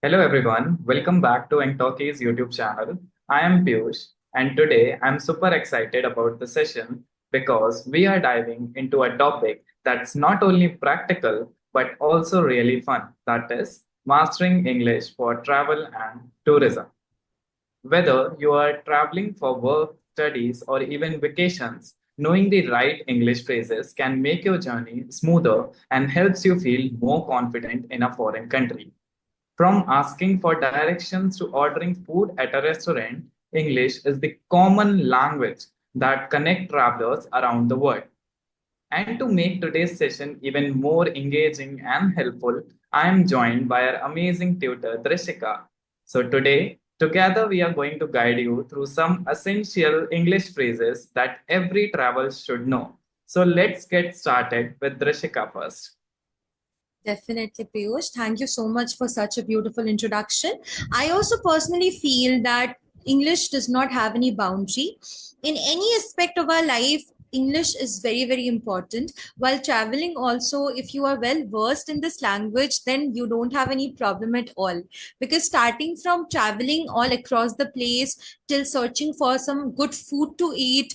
Hello everyone, welcome back to Engtalki's YouTube channel. I am Piyush and today I'm super excited about the session because we are diving into a topic that's not only practical but also really fun. That is mastering English for travel and tourism. Whether you are traveling for work, studies, or even vacations, knowing the right English phrases can make your journey smoother and helps you feel more confident in a foreign country. From asking for directions to ordering food at a restaurant, English is the common language that connects travelers around the world. And to make today's session even more engaging and helpful, I am joined by our amazing tutor, Drishika. So today, together we are going to guide you through some essential English phrases that every traveler should know. So let's get started with Drishika first. Definitely, Piyush. Thank you so much for such a beautiful introduction. I also personally feel that English does not have any boundary. In any aspect of our life, English is very, very important. While traveling, also, if you are well versed in this language, then you don't have any problem at all. Because starting from traveling all across the place till searching for some good food to eat,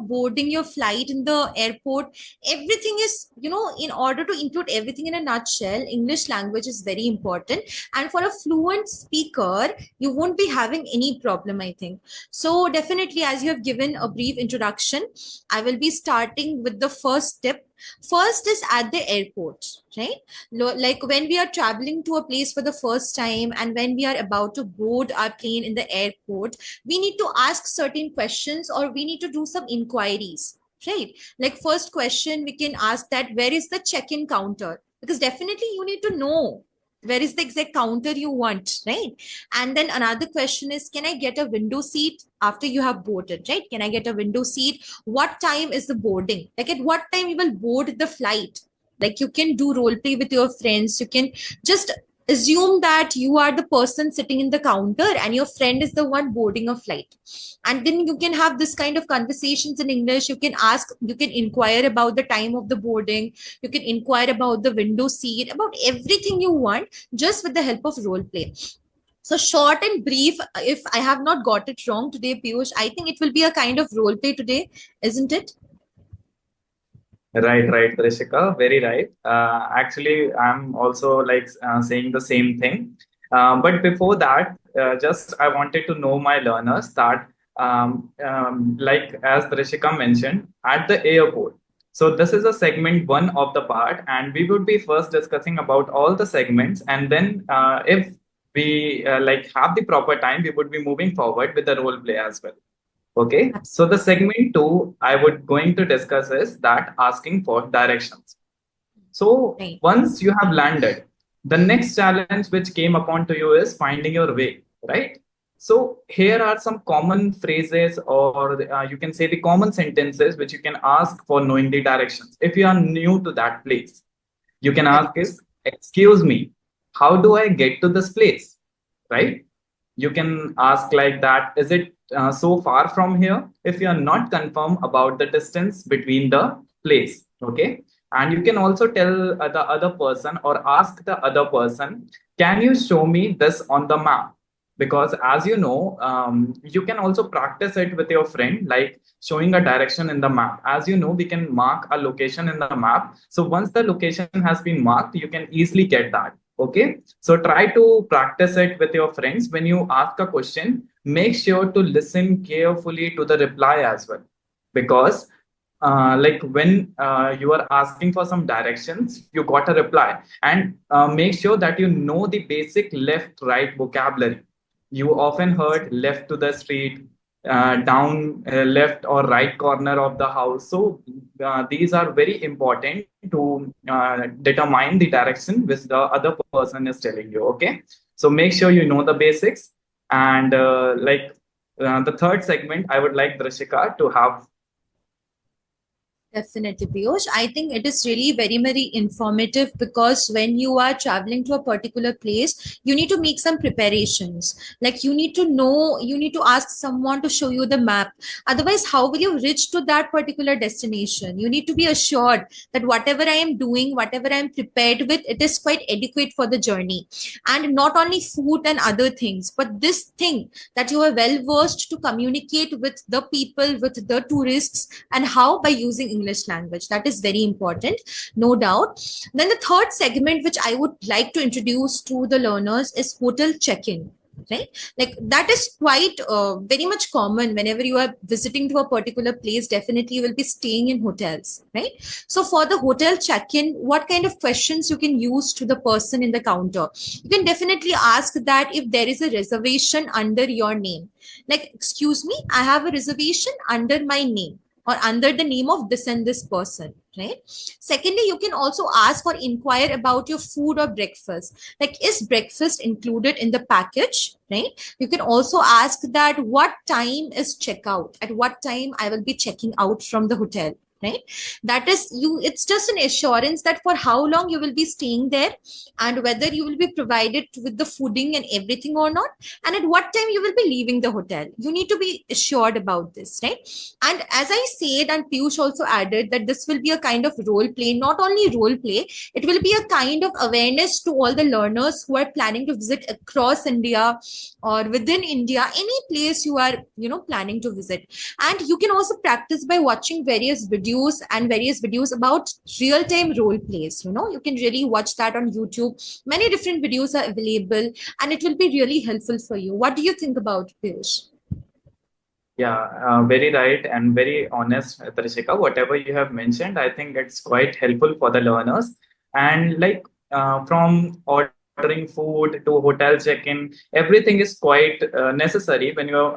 boarding your flight in the airport, everything is, in order to include everything in a nutshell, English language is very important. And for a fluent speaker, you won't be having any problem, I think. So definitely, as you have given a brief introduction, I will be starting with the first tip. First is at the airport, right? Like when we are traveling to a place for the first time and when we are about to board our plane in the airport, we need to ask certain questions or we need to do some inquiries, right? Like first question we can ask, that where is the check-in counter? Because definitely you need to know where is the exact counter you want, right? And then another question is, can I get a window seat after you have boarded, right? Can I get a window seat? What time is the boarding? Like at what time you will board the flight? Like you can do role play with your friends. You can just assume that you are the person sitting in the counter and your friend is the one boarding a flight, and then you can have this kind of conversations in English. You can ask, you can inquire about the time of the boarding, you can inquire about the window seat, about everything you want, just with the help of role play. So short and brief, if I have not got it wrong today, Piyush, I think it will be a kind of role play today, isn't it? Right, Trishika, very right. Actually, I'm also like saying the same thing. But before that, just I wanted to know my learners that, like as Trishika mentioned, at the airport. So this is a segment one of the part, and we would be first discussing about all the segments, and then if we like have the proper time, we would be moving forward with the role play as well. Okay, so the Absolutely. segment two I would going to discuss is that asking for directions. So Right. once you have landed, the next challenge which came upon to you is finding your way, right? So here are some common phrases, or you can say the common sentences which you can ask for knowing the directions. If you are new to that place, you can ask Correct. is, excuse me, how do I get to this place? Right? You can ask like that, is it so far from here? If you are not confirmed about the distance between the place, okay? And you can also tell the other person or ask the other person, can you show me this on the map? Because as you know, you can also practice it with your friend, like showing a direction in the map. As you know, we can mark a location in the map. So once the location has been marked, you can easily get that. Okay, so try to practice it with your friends. When you ask a question, make sure to listen carefully to the reply as well, because like when you are asking for some directions, you got a reply, and make sure that you know the basic left right vocabulary. You often heard left to the street, down left or right corner of the house. So these are very important to determine the direction which the other person is telling you. Okay, so make sure you know the basics. And the third segment, I would like Drishika to have. Definitely, Piyush. I think it is really very, very informative because when you are traveling to a particular place, you need to make some preparations. Like you need to know, you need to ask someone to show you the map. Otherwise, how will you reach to that particular destination? You need to be assured that whatever I am doing, whatever I am prepared with, it is quite adequate for the journey. And not only food and other things, but this thing that you are well versed to communicate with the people, with the tourists, and how? By using English language. That is very important, no doubt. Then the third segment which I would like to introduce to the learners is hotel check-in. Right, like that is quite very much common whenever you are visiting to a particular place. Definitely you will be staying in hotels, right? So for the hotel check-in, what kind of questions you can use to the person in the counter? You can definitely ask that if there is a reservation under your name, like, excuse me, I have a reservation under my name or under the name of this and this person, right? Secondly, you can also ask or inquire about your food or breakfast, like, is breakfast included in the package, right? You can also ask that what time is checkout, at what time I will be checking out from the hotel, right? That is you, it's just an assurance that for how long you will be staying there, and whether you will be provided with the fooding and everything or not, and at what time you will be leaving the hotel. You need to be assured about this, right? And as I said, and Piyush also added, that this will be a kind of role play. Not only role play, it will be a kind of awareness to all the learners who are planning to visit across India or within India, any place you are, planning to visit. And you can also practice by watching various videos about real time role plays. You can really watch that on YouTube. Many different videos are available, and it will be really helpful for you. What do you think about Piyush? Yeah, very right and very honest, Trishika. Whatever you have mentioned, I think it's quite helpful for the learners. And like from ordering food to hotel check-in, everything is quite necessary when you're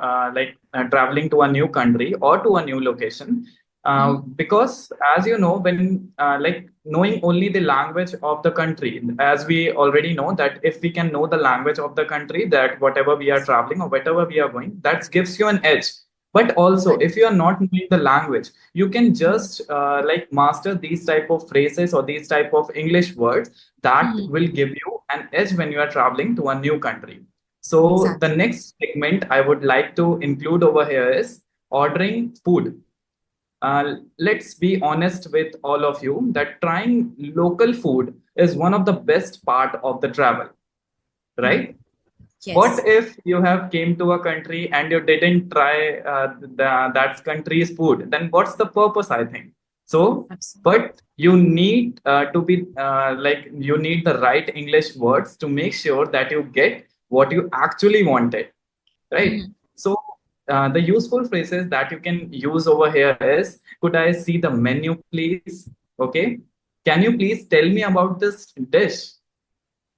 traveling to a new country or to a new location. Mhm. Because as you know, when like knowing only the language of the country, as we already know that if we can know the language of the country, that whatever we are traveling or whatever we are going, that gives you an edge. But also Right. if you are not knowing the language, you can just like master these type of phrases or these type of English words that Mhm. will give you an edge when you are traveling to a new country. So the Exactly. next segment I would like to include over here is ordering food. Let's be honest with all of you that trying local food is one of the best part of the travel, Mhm. right? What Yes. if you have came to a country and you didn't try that country's food? Then what's the purpose, I think? So, Absolutely. but you need to be like you need the right English words to make sure that you get what you actually wanted, right? Mhm. So the useful phrases that you can use over here is, could I see the menu, please? Okay. Can you please tell me about this dish?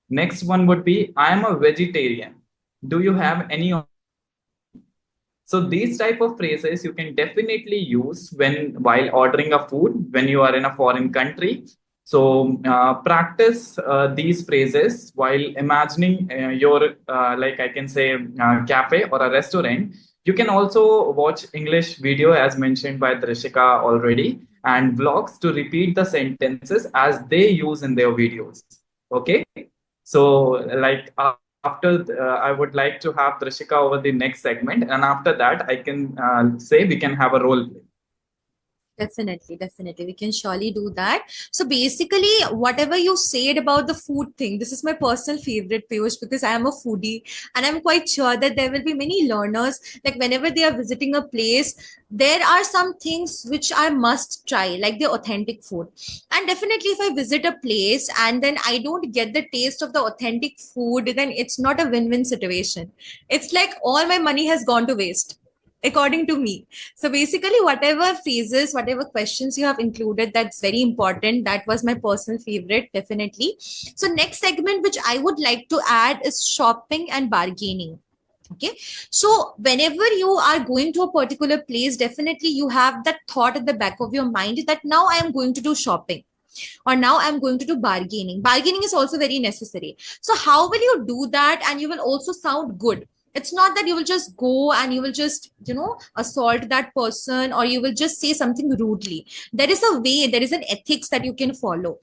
Next one would be, I am a vegetarian. Do you have any option for me? So these type of phrases you can definitely use when while ordering a food when you are in a foreign country. So practice these phrases while imagining your like I can say cafe or a restaurant. You can also watch English video as mentioned by Trishika already and vlogs to repeat the sentences as they use in their videos. Okay. So, like after, I would like to have Trishika over the next segment, and after that, I can say we can have a role play. Definitely, definitely. We can surely do that. So basically, whatever you said about the food thing, this is my personal favorite, Piyush, because I am a foodie, and I'm quite sure that there will be many learners, like whenever they are visiting a place, there are some things which I must try, like the authentic food. And definitely, if I visit a place and then I don't get the taste of the authentic food, then it's not a win-win situation. It's like all my money has gone to waste, according to me. So basically, whatever phrases, whatever questions you have included, that's very important. That was my personal favorite, definitely. So next segment, which I would like to add, is shopping and bargaining. Okay. So whenever you are going to a particular place, definitely you have that thought at the back of your mind that now I am going to do shopping, or now I'm going to do bargaining. Bargaining is also very necessary. So how will you do that and you will also sound good It's not that you will just go and you will just, assault that person, or you will just say something rudely. There is a way, there is an ethics that you can follow.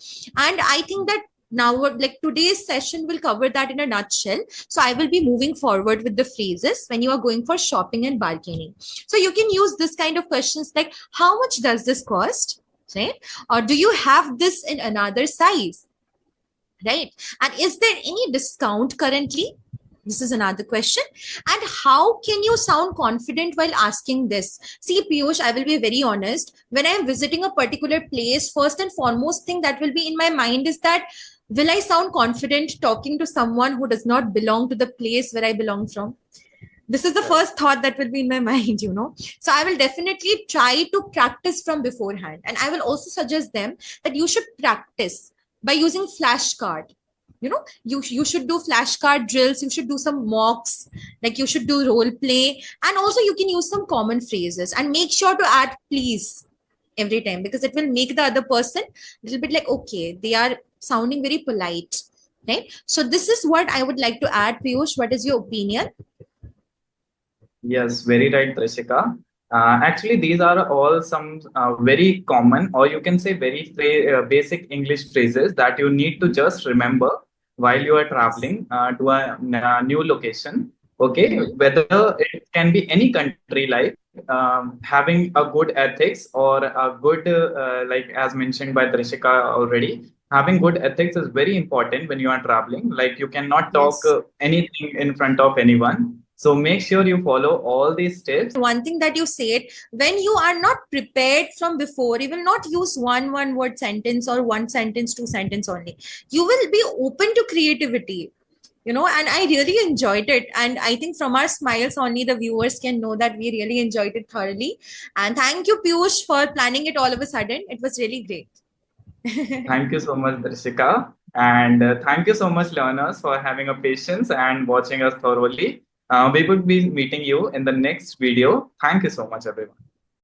And I think that now, like, today's session will cover that in a nutshell. So I will be moving forward with the phrases when you are going for shopping and bargaining. So you can use this kind of questions like, how much does this cost? Right? Or do you have this in another size? Right? And is there any discount currently? This is another question. And how can you sound confident while asking this? See, Piyush, I will be very honest. When I'm visiting a particular place, first and foremost thing that will be in my mind is that, will I sound confident talking to someone who does not belong to the place where I belong from? This is the Right. first thought that will be in my mind. So I will definitely try to practice from beforehand. And I will also suggest them that you should practice by using flashcard. You should do flashcard drills, you should do some mocks, like you should do role play, and also you can use some common phrases, and make sure to add please every time, because it will make the other person a little bit like, okay, they are sounding very polite, right? So this is what I would like to add. Piyush, what is your opinion? Yes, very right, Trishika. Actually, these are all some very common, or you can say very basic English phrases that you need to just remember while you are traveling to a new location. Okay, Mm-hmm. whether it can be any country, like having a good ethics or a good, like as mentioned by Trishika already, having good ethics is very important when you are traveling. Like you cannot talk Yes. anything in front of anyone, so make sure you follow all these steps. One thing that you said, when you are not prepared from before, you will not use one word sentence or one sentence, two sentence only. You will be open to creativity, and I really enjoyed it. And I think from our smiles only, the viewers can know that we really enjoyed it thoroughly. And thank you, Piyush, for planning it all of a sudden. It was really great. Thank you so much, Darshika. And thank you so much, learners, for having a patience and watching us thoroughly. We would be meeting you in the next video. Thank you so much, everyone.